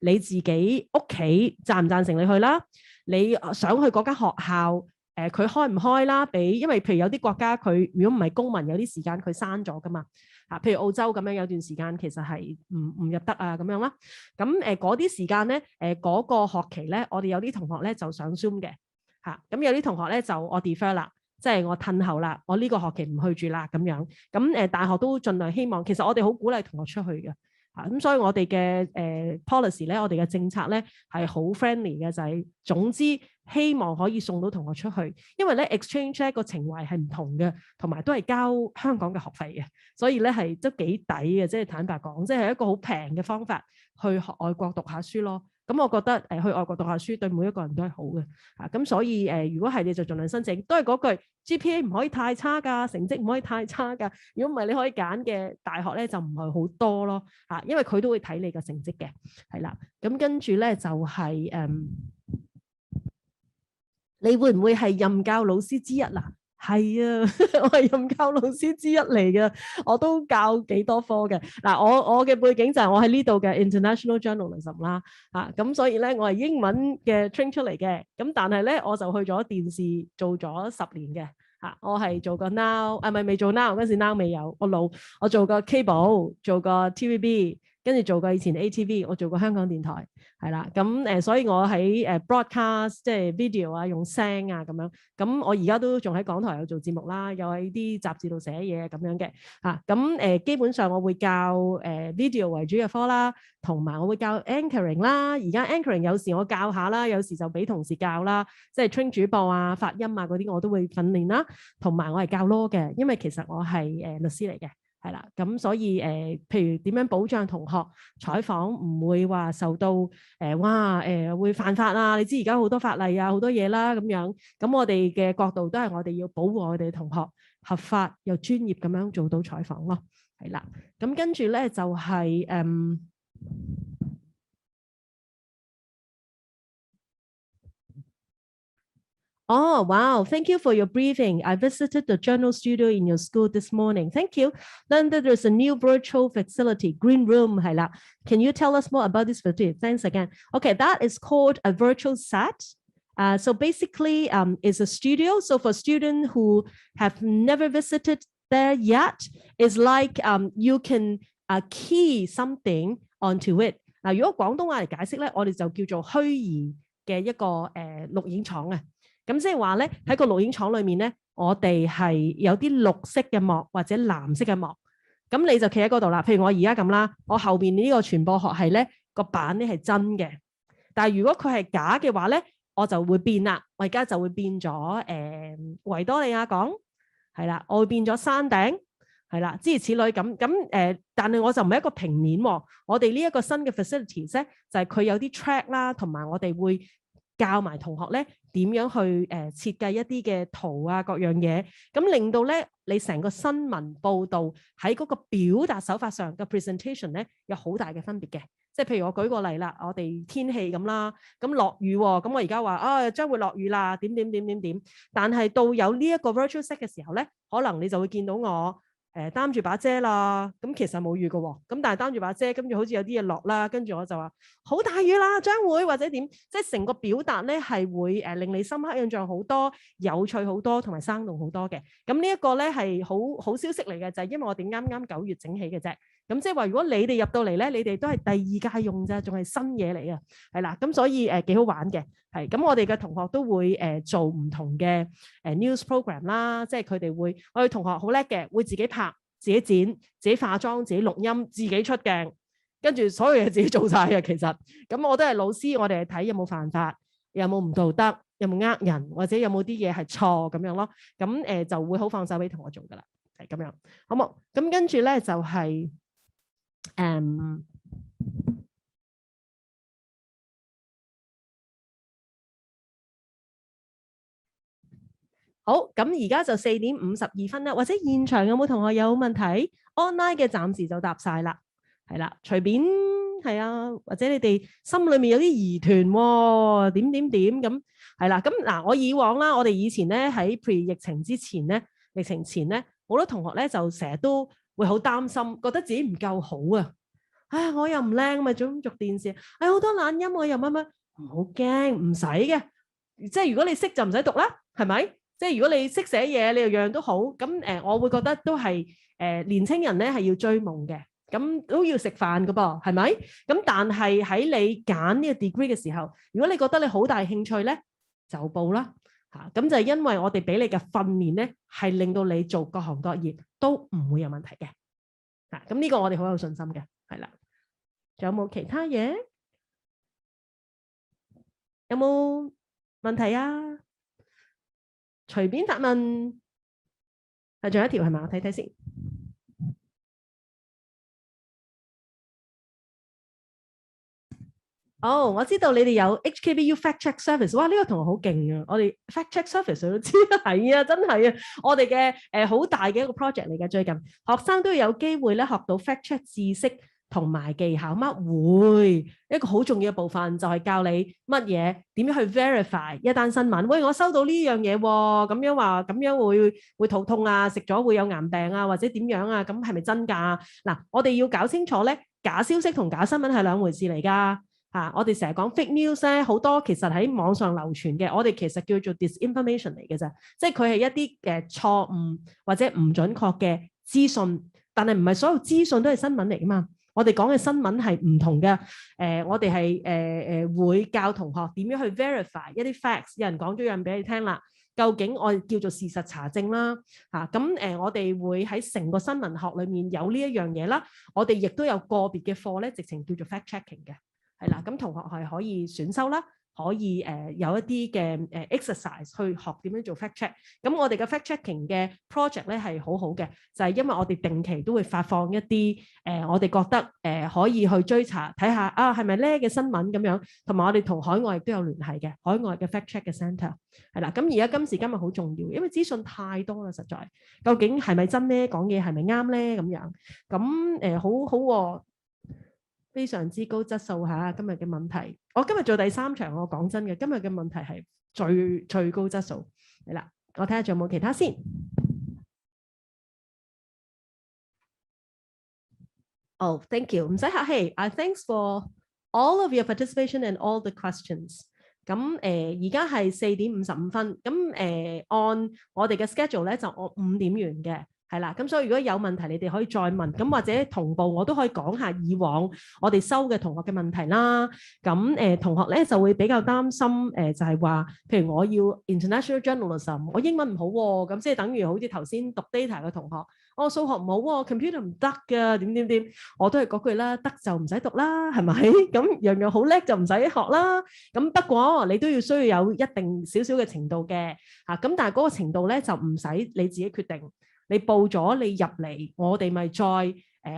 你自己屋企贊唔贊成你去啦，你想去嗰間學校佢開唔開啦，因為譬如有啲國家佢如果唔係公民，有啲時間佢刪咗噶嘛，譬如澳洲咁樣有段時間其實係唔入得啊咁樣啦，咁嗰啲時間咧嗰個學期咧，我哋有啲同學咧就上 Zoom 嘅，咁有啲同學咧就我 defer 啦。即係我褪後啦，我呢個學期唔去住啦咁樣。咁大學都盡量希望，其實我哋好鼓勵同學出去嘅。咁所以我哋嘅policy 咧，我哋嘅政策咧係好 friendly 嘅，就係總之希望可以送到同學出去。因為咧 exchange 咧個情懷係唔同嘅，同埋都係交香港嘅學費嘅，所以咧係都幾抵嘅。即係坦白講，即係一個好平嘅方法去學外國讀下書咯。咁我覺得去外國讀下書對每一個人都係好嘅，咁所以如果係你就盡量申請，都係嗰句 GPA 唔可以太差㗎，成績唔可以太差㗎。如果唔係，你可以揀嘅大學咧就唔係好多咯，因為佢都會睇你嘅成績嘅，係啦。咁跟住咧就係你會唔會係任教老師之一嗱？係啊，我係任教老師之一嚟嘅，我都教幾多科嘅。嗱，我嘅背景就係我喺呢度嘅 International Journalism 啦，咁所以咧我係英文嘅 train 出嚟嘅，咁但係咧我就去咗電視做咗10年嘅，我係做過 Now， 唔係未做 Now， 嗰時 Now 未有，我做過 Cable， 做過 TVB。跟住做過以前 ATV， 我做過香港電台，係啦，咁所以我喺broadcast 即係 video 啊，用聲啊咁樣，咁我而家都仲喺港台有做節目啦，又喺啲雜誌度寫嘢咁樣嘅，咁基本上我會教video 為主嘅科啦，同埋我會教 anchoring 啦，而家 anchoring 有時我教下啦，有時就俾同事教啦，即係 train 主播啊、發音啊嗰啲我都會訓練啦，同埋我係教 law 嘅，因為其實我係律師嚟嘅。係啦，咁所以譬如點樣保障同學採訪唔會話受到會犯法啊？你知而家好多法例啊，好多嘢啦咁樣。咁我哋嘅角度都係我哋要保護我哋同學合法又專業咁樣做到採訪咯。係啦，咁跟住咧就係Oh, wow. Thank you for your briefing. I visited the journal studio in your school this morning. Thank you. Then there's a new virtual facility, Green Room. Can you tell us more about this facility? Thanks again. Okay, that is called a virtual set. So basically, it's a studio. So for students who have never visited there yet, it's like you can key something onto it. 嗱，如果廣東話嚟解釋咧，我哋就叫做虛擬嘅一個錄影廠啊。咁即係話咧，喺個錄影廠裏面咧，我哋係有啲綠色嘅幕或者藍色嘅幕，咁你就企喺嗰度啦。譬如我而家咁啦，我後邊呢個傳播學系咧個板咧係真嘅，但係如果佢係假嘅話咧，我就會變啦。我而家就會變咗維多利亞港，係啦，我會變咗山頂，係啦，諸如此類咁但係我就唔係一個平面喎。我哋呢一個新嘅 facilities 咧，就係佢有啲 track 啦，同埋我哋會教埋同學咧點樣去設計一啲嘅圖啊，各樣嘢，咁令到咧你成個新聞報導喺嗰個表達手法上嘅 presentation 咧有好大嘅分別嘅。即係譬如我舉個例啦，我哋天氣咁啦，咁落雨喎，咁我而家話將會落雨啦，點，但係到有呢一個 virtual set 嘅時候咧，可能你就會見到我擔住把遮啦，咁其實冇雨嘅喎，咁但係擔住把遮，跟住好似有啲嘢落啦，跟住我就話好大雨啦，將會或者點，即係成個表達咧係會令你深刻印象好多、有趣好多同埋生動好多嘅。咁呢一個咧係好消息嚟嘅，就係因為我哋啱啱9月整起嘅啫。咁即係話，如果你哋入到嚟咧，你哋都係第二屆用啫，仲係新嘢嚟嘅，係啦。咁所以幾好玩嘅，係咁我哋嘅同學都會做唔同嘅news program 啦，即係佢哋會，我哋同學好叻嘅，會自己拍、自己剪、自己化妝、自己錄音、自己出鏡，跟住所有嘢自己做晒嘅。其實咁我都係老師，我哋係睇有冇犯法，有冇唔道德，有冇呃人，或者有冇啲嘢係錯咁樣咯。咁就會好放手俾同學做噶啦，係咁樣，好冇？咁跟住咧就係。好，咁而家就4點52分啦，或者現場有冇同學有問題 ？online 嘅暫時就答晒啦，係啦，隨便係啊，或者你哋心裏面有啲疑團喎，點咁係啦。咁嗱，我以往啦，我哋以前咧喺 pre 疫情之前咧，疫情前咧，好多同學咧就成日都會好擔心，覺得自己唔夠好啊。我又唔靚，咪做電視。好多懶音，我又乜，唔好驚，唔使嘅。即係如果你識就唔使讀啦，係咪？即係如果你識寫嘢，你又樣樣都好。咁我會覺得都係年青人咧係要追夢嘅，咁都要食飯噶噃，係咪？咁但係喺你揀呢個 degree 嘅時候，如果你覺得你好大興趣咧，就報啦嚇。咁就係因為我哋俾你嘅訓練咧，係令到你做各行各業都唔會有問題嘅嚇。咁呢個我哋好有信心嘅，係啦。仲有冇其他嘢？有冇問題啊？隨便答問。仲有一條係咪？我睇睇先。我知道你哋有 HKBU Fact Check Service。哇，呢個同學好勁啊！我哋 Fact Check Service 都知係啊，真係啊！我哋嘅好大嘅一個 project 嚟嘅。最近學生都有機會咧學到 Fact Check 知識同埋技巧。會一個好重要嘅部分就係教你乜嘢點樣去 verify 一單新聞。喂，我收到呢樣嘢喎，咁樣話咁樣會肚痛啊，食咗會有癌病啊，或者點樣啊？咁係咪真㗎？嗱，我哋要搞清楚咧，假消息同假新聞係兩回事嚟㗎。我哋成日講 fake news 咧，好多其實喺網上流傳嘅，我哋其實叫做 disinformation 嚟嘅啫，即係佢係一啲錯誤或者唔準確嘅資訊，但係唔係所有資訊都係新聞嚟㗎嘛。我哋講嘅新聞係唔同嘅，我哋係會教同學點樣去 verify 一啲 facts， 有人講咗樣俾你聽啦，究竟我哋叫做事實查證啦，咁我哋會喺成個新聞學裏面有呢一樣嘢啦，我哋亦都有個別嘅課咧，直情叫做 fact checking 嘅。係啦，咁同學係可以選修啦，可以有一啲嘅exercise 去學點樣做 fact check。咁我哋嘅 fact checking 嘅 project 咧係好好嘅，就係因為我哋定期都會發放一啲我哋覺得可以去追查睇下啊係咪咧嘅新聞咁樣，同埋我哋同海外亦都有聯繫嘅，海外嘅 fact check 嘅 centre 係啦。咁而家今時今日好重要，因為資訊太多啦，實在究竟係咪真咧？講嘢係咪啱咧？咁樣咁好好喎。非常之高質素嚇，今日嘅問題，我今日做第3場，我講真嘅，今日嘅問題係最高質素，係啦，我睇下仲有冇其他先。Oh, thank you，唔使客氣。Thanks for all of your participation and all the questions。咁而家係4點55分，咁按我哋嘅 schedule 咧就我5點完嘅。係啦，咁所以如果有問題，你哋可以再問，咁或者同步我都可以講下以往我哋收嘅同學嘅問題啦。咁同學咧就會比較擔心就係話，譬如我要 international journalism， 我英文唔好喎，咁即係等於好似頭先讀 data 嘅同學，我數學唔好喎，computer 唔得㗎，點，我都係嗰句啦，得就唔使讀啦，係咪？咁樣樣好叻就唔使學啦。咁不過你都要需要有一定少少嘅程度嘅嚇，咁但係嗰個程度咧就唔使你自己決定。你報咗你入嚟，我哋咪再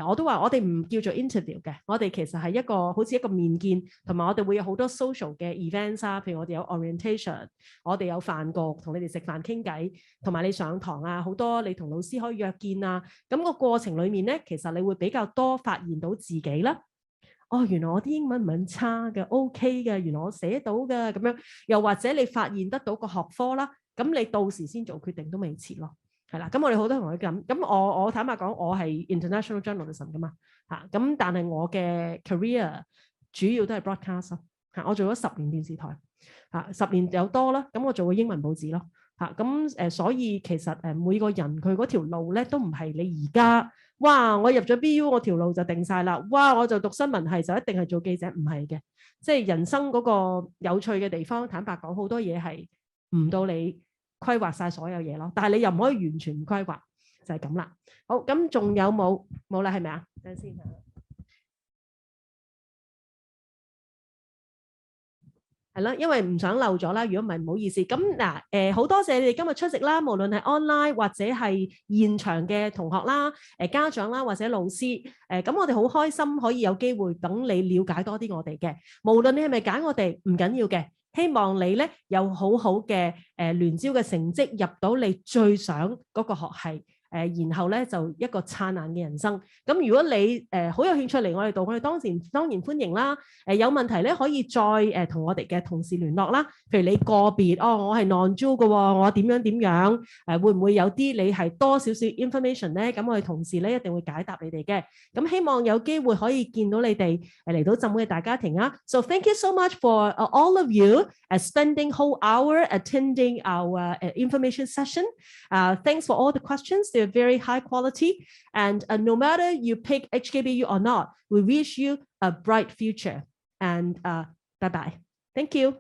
我都話我哋唔叫做 interview 嘅，我哋其實係一個好似一個面見，同埋我哋會有好多 social 嘅 events 啊，譬如我哋有 orientation， 我哋有飯局同你哋食飯傾偈，同埋你上堂啊，好多你同老師可以約見啊，咁個過程裡面咧，其實你會比較多發現到自己啦。哦，原來我啲英文唔係咁差嘅 ，OK 嘅，原來我寫到嘅咁樣，又或者你發現得到個學科啦，咁你到時先做決定都未遲咯。係啦，咁我哋好多同學咁我坦白講，我係 international journalism 噶嘛嚇，咁但係我嘅 career 主要都係 broadcast 嚇，我做咗10年電視台嚇，10年有多啦，咁我做過英文報紙咯嚇，咁所以其實每個人佢嗰條路咧都唔係你而家，哇！我入咗 BU 我條路就定晒啦，哇！我就讀新聞系就一定係做記者，唔係嘅，即係人生嗰個有趣嘅地方，坦白講好多嘢係唔到你規劃晒所有嘢咯，但係你又唔可以完全唔規劃，就係咁啦。好，咁仲有冇啦？係咪啊？等先嚇。係啦，因為唔想漏咗啦。如果唔係唔好意思。咁嗱，好多謝你哋今日出席啦，無論係 online 或者係現場嘅同學啦、家長啦或者老師。咁我哋好開心可以有機會等你了解多啲我哋嘅。無論你係咪揀我哋，唔緊要嘅。希望你咧有好好嘅聯招嘅成績，入到你最想嗰個學系。然後咧就一個燦爛嘅人生。咁如果你好有興趣嚟我哋度，我哋當然歡迎啦。有問題咧可以再同我哋嘅同事聯絡啦。譬如你個別我係 non-Jew 嘅喎，我點樣會唔會有啲你係多少少 information 咧？咁我哋同事咧一定會解答你哋嘅。咁希望有機會可以見到你哋嚟到浸會嘅大家庭啊。So thank you so much for all of you spending whole hour attending our information session. Thanks for all the questions. They're very high quality, and no matter you pick HKBU or not, we wish you a bright future. And bye-bye. Thank you.